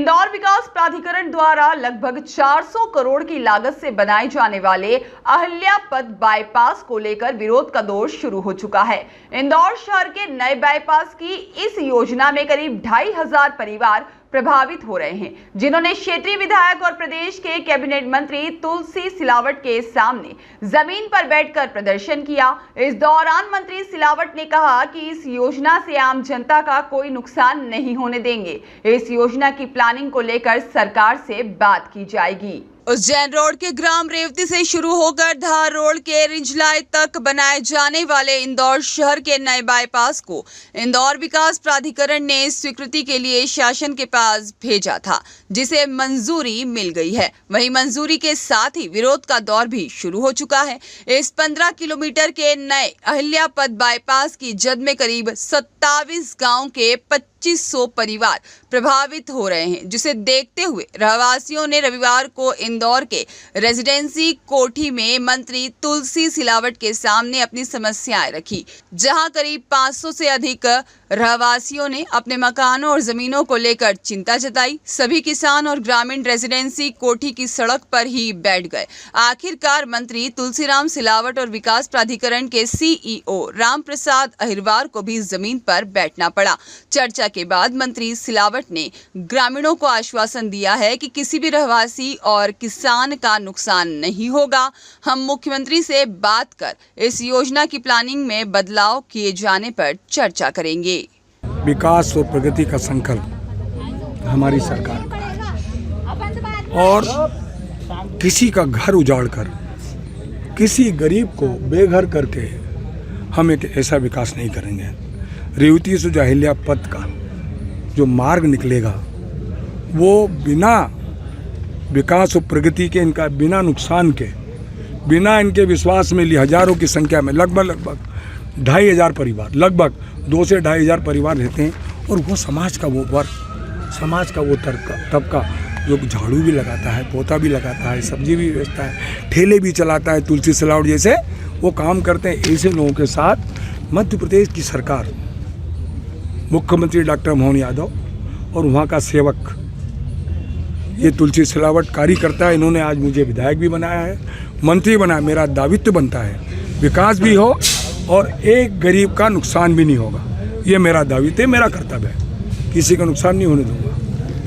इंदौर विकास प्राधिकरण द्वारा लगभग 400 करोड़ की लागत से बनाए जाने वाले अहिल्या पथ बाईपास को लेकर विरोध का दौर शुरू हो चुका है। इंदौर शहर के नए बाईपास की इस योजना में करीब 2500 परिवार प्रभावित हो रहे हैं, जिन्होंने क्षेत्रीय विधायक और प्रदेश के कैबिनेट मंत्री तुलसी सिलावट के सामने जमीन पर बैठकर प्रदर्शन किया। इस दौरान मंत्री सिलावट ने कहा कि इस योजना से आम जनता का कोई नुकसान नहीं होने देंगे। इस योजना की प्लानिंग को लेकर सरकार से बात की जाएगी। उज्जैन रोड के ग्राम रेवती से शुरू होकर धार रोड के रिंजलाई तक बनाए जाने वाले इंदौर शहर के नए बाईपास को इंदौर विकास प्राधिकरण ने स्वीकृति के लिए शासन के पास भेजा था, जिसे मंजूरी मिल गई है। वहीं मंजूरी के साथ ही विरोध का दौर भी शुरू हो चुका है। इस 15 किलोमीटर के नए अहिल्या पथ बाईपास की जद में करीब 27 गाँव के 2500 परिवार प्रभावित हो रहे हैं, जिसे देखते हुए रहवासियों ने रविवार को इंदौर के रेजिडेंसी कोठी में मंत्री तुलसी सिलावट के सामने अपनी समस्याएं रखी, जहां करीब 500 से अधिक रहवासियों ने अपने मकानों और जमीनों को लेकर चिंता जताई। सभी किसान और ग्रामीण रेजिडेंसी कोठी की सड़क पर ही बैठ गए। आखिरकार मंत्री तुलसीराम सिलावट और विकास प्राधिकरण के CEO राम प्रसाद अहिरवार को भी जमीन पर बैठना पड़ा। चर्चा के बाद मंत्री सिलावट ने ग्रामीणों को आश्वासन दिया है कि किसी भी रहवासी और किसान का नुकसान नहीं होगा। हम मुख्यमंत्री से बात कर इस योजना की प्लानिंग में बदलाव किए जाने पर चर्चा करेंगे। विकास और प्रगति का संकल्प हमारी सरकार का है और किसी का घर उजाड़ कर, किसी गरीब को बेघर करके हम एक ऐसा विकास नहीं करेंगे। रेवती से जो अहिल्या पथ का जो मार्ग निकलेगा वो बिना विकास और प्रगति के, इनका बिना नुकसान के, बिना इनके विश्वास में लिए हजारों की संख्या में लगभग 2500 परिवार, लगभग 2 से 2500 परिवार रहते हैं। और वो समाज का वो वर्ग, समाज का वो तबका जो झाड़ू भी लगाता है, पोता भी लगाता है, सब्जी भी बेचता है, ठेले भी चलाता है, तुलसी सिलावट जैसे वो काम करते हैं। ऐसे लोगों के साथ मध्य प्रदेश की सरकार, मुख्यमंत्री डॉक्टर मोहन यादव और वहाँ का सेवक ये तुलसी सिलावट कार्यकर्ता, इन्होंने आज मुझे विधायक भी बनाया है, मंत्री बनाया। मेरा दायित्व बनता है विकास भी हो और एक गरीब का नुकसान भी नहीं होगा। ये मेरा दायित्व है, मेरा कर्तव्य है, किसी का नुकसान नहीं होने दूंगा।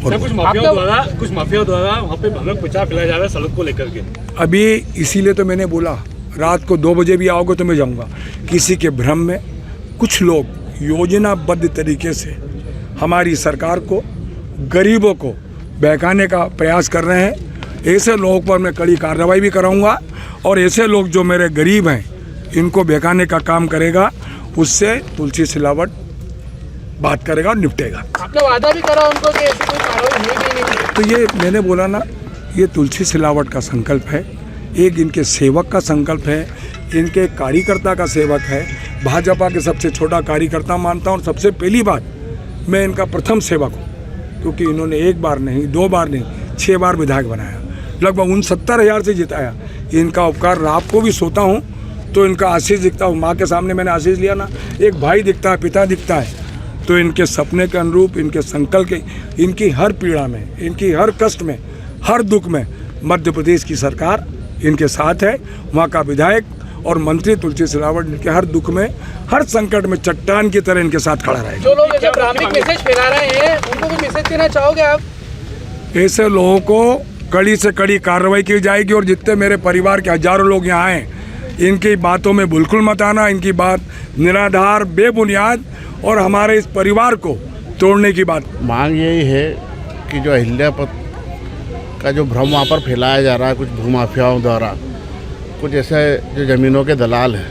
और कुछ माफियाओं द्वारा वहाँ पे भ्रम प्रचार फैलाया जा रहा है सड़क को लेकर के। अभी इसीलिए तो मैंने बोला रात को 2 बजे भी आओगे तो मैं जाऊँगा। किसी के भ्रम में कुछ लोग योजनाबद्ध तरीके से हमारी सरकार को, गरीबों को बहकाने का प्रयास कर रहे हैं। ऐसे लोगों पर मैं कड़ी कार्रवाई भी कराऊंगा और ऐसे लोग जो मेरे गरीब हैं इनको बहकाने का काम करेगा, उससे तुलसी सिलावट बात करेगा और निपटेगा। आपने वादा भी करा उनको कि ऐसी कोई कार्रवाई नहीं। तो ये मैंने बोला ना, ये तुलसी सिलावट का संकल्प है, एक इनके सेवक का संकल्प है, इनके कार्यकर्ता का सेवक है। भाजपा के सबसे छोटा कार्यकर्ता मानता हूँ और सबसे पहली बात मैं इनका प्रथम सेवक हूँ, क्योंकि इन्होंने 1 बार नहीं, 2 बार नहीं, 6 बार विधायक बनाया, लगभग 69,000 से जिताया। इनका उपकार, रात को भी सोता हूँ तो इनका आशीष दिखता हूँ। माँ के सामने मैंने आशीष लिया ना, एक भाई दिखता है, पिता दिखता है। तो इनके सपने के अनुरूप, इनके संकल्प के, इनकी हर पीड़ा में, इनकी हर कष्ट में, हर दुख में मध्य प्रदेश की सरकार इनके साथ है। वहाँ का विधायक और मंत्री तुलसी सिलावट इनके हर दुख में, हर संकट में चट्टान की तरह इनके साथ खड़ा रहेगा। जो लोग ऐसे भ्रामक मैसेज फैला रहे हैं उनको भी मैसेज देना चाहोगे आप? ऐसे लोगों को कड़ी से कड़ी कार्रवाई की जाएगी और जितने मेरे परिवार के हजारों लोग यहाँ हैं, इनकी बातों में बिल्कुल मत आना। इनकी बात निराधार, बेबुनियाद और हमारे इस परिवार को तोड़ने की बात। मांग यही है कि जो अहिल्या पथ का जो भ्रम वहाँ पर फैलाया जा रहा है कुछ भूमाफियाओं द्वारा, कुछ ऐसे जो ज़मीनों के दलाल हैं,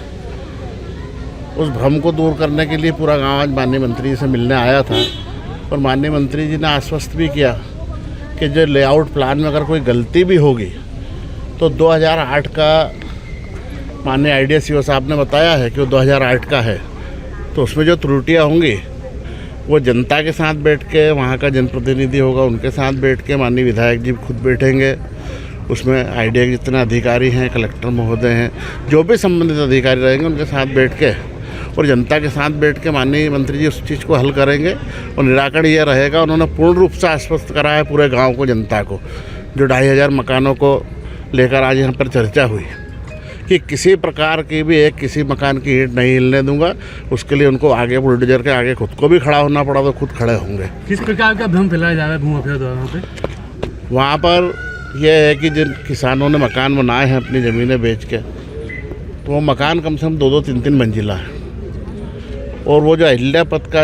उस भ्रम को दूर करने के लिए पूरा गांव आज माननीय मंत्री जी से मिलने आया था। और माननीय मंत्री जी ने आश्वस्त भी किया कि जो लेआउट प्लान में अगर कोई गलती भी होगी तो 2008 का माननीय IDSCO साहब ने बताया है कि वो 2008 का है, तो उसमें जो त्रुटियाँ होंगी वो जनता के साथ बैठ के, वहाँ का जनप्रतिनिधि होगा उनके साथ बैठ के, माननीय विधायक जी खुद बैठेंगे, उसमें IDA के जितने अधिकारी हैं, कलेक्टर महोदय हैं, जो भी संबंधित अधिकारी रहेंगे उनके साथ बैठ के और जनता के साथ बैठ के माननीय मंत्री जी उस चीज़ को हल करेंगे और निराकरण ये रहेगा। उन्होंने पूर्ण रूप से आश्वस्त करा है पूरे गांव को, जनता को, जो 2500 मकानों को लेकर आज यहाँ पर चर्चा हुई, कि किसी प्रकार की भी किसी मकान की ईंट नहीं हिलने दूंगा। उसके लिए उनको आगे बुलडोजर के आगे खुद को भी खड़ा होना पड़ा तो खुद खड़े होंगे। किस प्रकार का भ्रम फैलाया जा रहा है भूमाफिया द्वारा वहाँ पे? वहाँ पर यह है कि जिन किसानों ने मकान बनाए हैं अपनी ज़मीनें बेच के, तो वो मकान कम से कम 2-2, 3-3 मंजिला है। और वो जो अहिल्या पथ का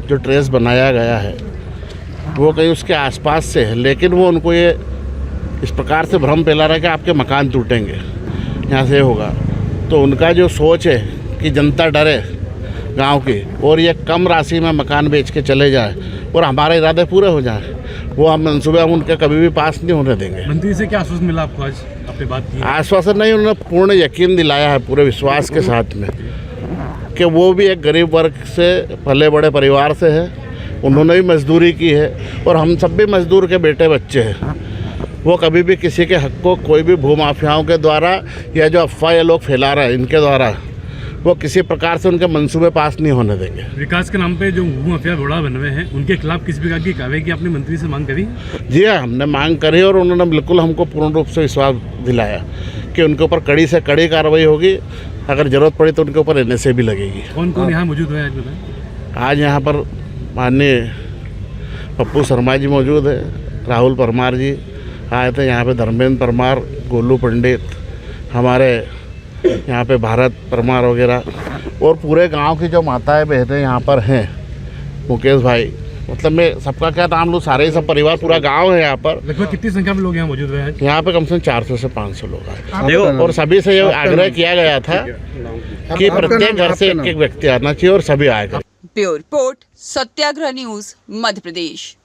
जो ट्रेस बनाया गया है वो कहीं उसके आसपास से है, लेकिन वो उनको ये इस प्रकार से भ्रम फैला रहा है कि आपके मकान टूटेंगे, यहाँ से होगा। तो उनका जो सोच है कि जनता डरे गांव की और ये कम राशि में मकान बेच के चले जाए और हमारे इरादे पूरे हो जाएं, वो हम मंसूबे हम उनके कभी भी पास नहीं होने देंगे। मंत्री से क्या आश्वासन मिला आपको आज? आपने बात की? आश्वासन नहीं, उन्होंने पूर्ण यकीन दिलाया है पूरे विश्वास के साथ में कि वो भी एक गरीब वर्ग से पले बड़े परिवार से है, उन्होंने भी मजदूरी की है और हम सब भी मजदूर के बेटे बच्चे हैं। वो कभी भी किसी के हक को कोई भी भूमाफियाओं के द्वारा या जो अफवाह ये लोग फैला रहे हैं इनके द्वारा, वो किसी प्रकार से उनके मंसूबे पास नहीं होने देंगे। विकास के नाम पे जो भूमाफिया घोड़ा बन रहे हैं उनके खिलाफ किसी प्रकार की कार्रवाई की आपने मंत्री से मांग करी? जी हाँ, हमने मांग करी और उन्होंने बिल्कुल हमको पूर्ण रूप से विश्वास दिलाया कि उनके ऊपर कड़ी से कड़ी कार्रवाई होगी। अगर ज़रूरत पड़ी तो उनके ऊपर NSA भी लगेगी। कौन कौन यहाँ मौजूद है आज बताएं? आज यहाँ पर माननीय पप्पू शर्मा जी मौजूद है, राहुल परमार जी आए थे यहाँ पे, धर्मेंद्र परमार, गोलू पंडित, हमारे यहाँ पे भारत परमार वगैरह, और पूरे गांव की जो माताएं बहनें यहाँ पर हैं, मुकेश भाई, मतलब मैं सबका क्या नाम लूँ, सारे ही सब परिवार, पूरा गांव है यहाँ पर। लगभग कितनी संख्या में लोग यहाँ मौजूद हैं? यहाँ पे कम से कम 400 से 500 लोग आए और सभी से ये आग्रह किया गया था कि प्रत्येक घर से एक व्यक्ति आना चाहिए और सभी आएगा। ब्यूरो रिपोर्ट, सत्याग्रह न्यूज, मध्य प्रदेश।